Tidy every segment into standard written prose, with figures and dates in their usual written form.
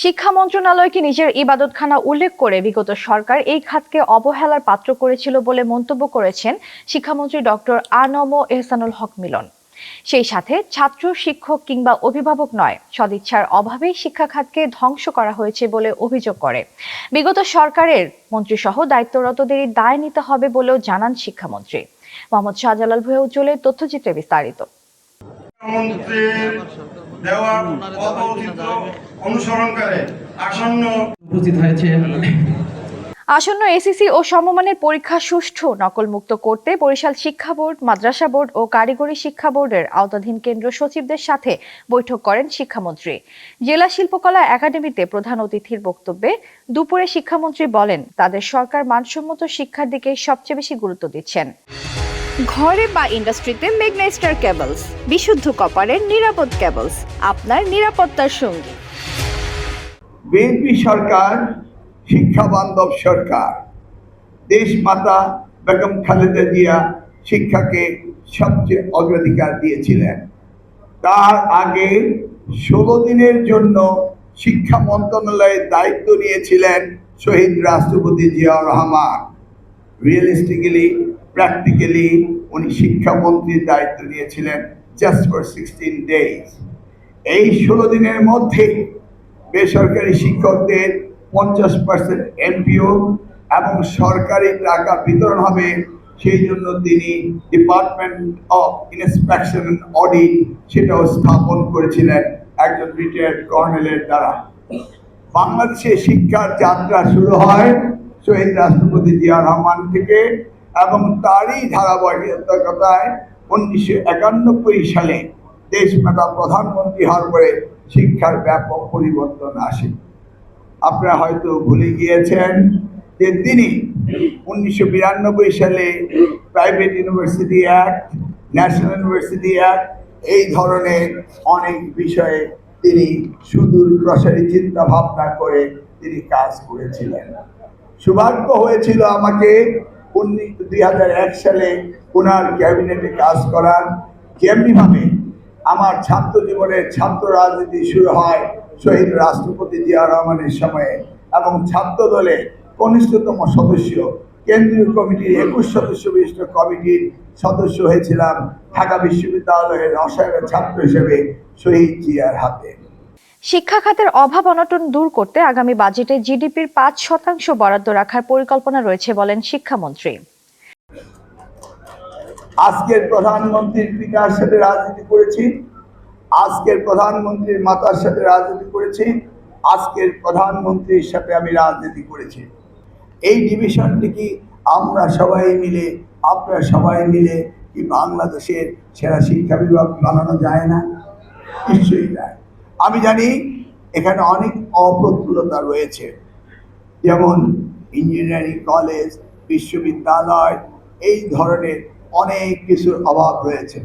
শিক্ষা মন্ত্রণালয়কে নিজের ইবাদতখানা উল্লেখ করে বিগত সরকার এই খাতকে অবহেলার পাত্র করেছিল বলে মন্তব্য করেছেন শিক্ষামন্ত্রী ডক্টর আ.ন.ম এহসানুল হক মিলন। সেই সাথে ছাত্র, শিক্ষক কিংবা অভিভাবক নয়, সদিচ্ছার অভাবেই শিক্ষা খাতকে ধ্বংস করা হয়েছে বলে অভিযোগ করে। বিগত সরকারের মন্ত্রীসহ দায়িত্বরতদেরই দায় নিতে হবে বলেও জানান শিক্ষামন্ত্রী। মোহাম্মদ শাহজালাল ভুঁইয়া উজ্জ্বলের তথ্যচিত্রে বিস্তারিত। আসন্ন এসএসসি ও সমমানের পরীক্ষা সুষ্ঠু নকলমুক্ত করতে বরিশাল শিক্ষা বোর্ড, মাদ্রাসা বোর্ড ও কারিগরি শিক্ষা বোর্ডের আওতাধীন কেন্দ্র সচিবদের সাথে বৈঠক করেন শিক্ষামন্ত্রী। জেলা শিল্পকলা একাডেমিতে প্রধান অতিথির বক্তব্যে দুপুরে শিক্ষামন্ত্রী বলেন, তাদের সরকার মানসম্মত শিক্ষার দিকে সবচেয়ে বেশি গুরুত্ব দিচ্ছেন। ঘরে বা ইন্ডাস্ট্রিতে মেঘনা স্টার কেবলস, বিশুদ্ধ কপারের নিরাপদ কেবলস, আপনার নিরাপত্তার সঙ্গী। বিএনপি সরকার শিক্ষা বান্ধব সরকার। দেশমাতা বেগম খালেদা জিয়া শিক্ষাকে সবচেয়ে অগ্রাধিকার দিয়েছিলেন। তার আগে 16 দিনের জন্য শিক্ষা মন্ত্রণালয়ের দায়িত্ব নিয়েছিলেন শহীদ রাষ্ট্রপতি জিয়াউর রহমান। রিয়েলিস্টিক্যালি, প্র্যাকটিক্যালি উনি শিক্ষামন্ত্রীর দায়িত্ব নিয়েছিলেন জাস্ট ফর 16 ডেজ। এই 16 দিনের মধ্যে বেসরকারি শিক্ষকদের 50% এমপিও এবং সরকারি টাকা বিতরণ হবে। সেই জন্য তিনি department of inspection and audit সেটাও স্থাপন করেছিলেন একজন রিটায়ার্ড কর্নেলের দ্বারা। বাংলাদেশে শিক্ষার যাত্রা শুরু হয় শহীদ রাষ্ট্রপতি জিয়া রহমান থেকে এবং তারই ধারাবাহিকতায় 1991 সালে দেশমাতা প্রধানমন্ত্রী হওয়ার পরে শিক্ষার ব্যাপক পরিবর্তন আসে। আপনারা হয়তো ভুলে গিয়েছেন যে তিনি 1992 সালে private university act, national university act এই ধরনের অনেক বিষয়ে তিনি সুদূর প্রসারী চিন্তা ভাবনা করে তিনি কাজ করেছিলেন। সৌভাগ্য হয়েছিল আমাকে 2001 সালে ওনার ক্যাবিনেটে কাজ করার। যেমনিভাবে আমার ছাত্র জীবনের ছাত্র রাজনীতি শুরু হয় শহীদ রাষ্ট্রপতি জিয়া রহমানের সময়ে এবং ছাত্র দলের কনিষ্ঠতম সদস্য, কেন্দ্রীয় কমিটির 21 সদস্য বিশিষ্ট কমিটির সদস্য হয়েছিলাম ঢাকা বিশ্ববিদ্যালয়ের রসায়নের ছাত্র হিসেবে শহীদ জিয়ার হাতে। শিক্ষা খাতের অভাব অনটন দূর করতে আগামী বাজেটে জিডিপির 5% বরাদ্দ রাখার পরিকল্পনা রয়েছে বলেন শিক্ষামন্ত্রী। আজকের প্রধানমন্ত্রীর পিতার সাথে রাজনীতি করেছি, আজকের প্রধানমন্ত্রীর মাতার সাথে রাজনীতি করেছি, আজকের প্রধানমন্ত্রীর সাথে আমি রাজনীতি করেছি। এই ডিভিশনটি কি আমরা সবাই মিলে, আপনারা সবাই মিলে কি বাংলাদেশের সেরা শিক্ষা বিভাগ বানানো যায় না? নিশ্চয়ই যায়। আমি জানি এখানে অনেক অপ্রতুলতা রয়েছে, যেমন ইঞ্জিনিয়ারিং কলেজ, বিশ্ববিদ্যালয়, এই ধরনের অনেক কিছুর অভাব রয়েছে।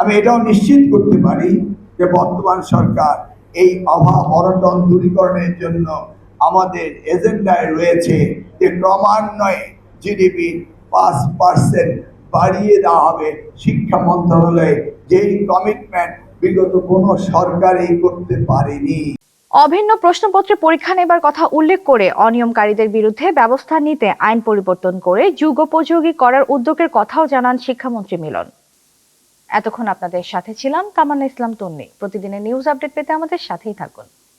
আমি এটাও নিশ্চিত করতে পারি যে বর্তমান সরকার এই অভাব অনটন দূরীকরণের জন্য আমাদের এজেন্ডায় রয়েছে যে ক্রমান্বয়ে জিডিপি 5% বাড়িয়ে দেওয়া হবে। শিক্ষা মন্ত্রণালয়ে যেই কমিটমেন্ট বিগত কোনো সরকারই করতে পারেনি। অভিন্ন প্রশ্নপত্রে পরীক্ষা নেবার কথা উল্লেখ করে অনিয়মকারীদের বিরুদ্ধে ব্যবস্থা নিতে আইন পরিবর্তন করে যুগোপযোগী করার উদ্যোগের কথাও জানান শিক্ষামন্ত্রী মিলন। এতক্ষণ আপনাদের সাথে ছিলাম তামান্না ইসলাম তন্নি। প্রতিদিনের নিউজ আপডেট পেতে আমাদের সাথেই থাকুন।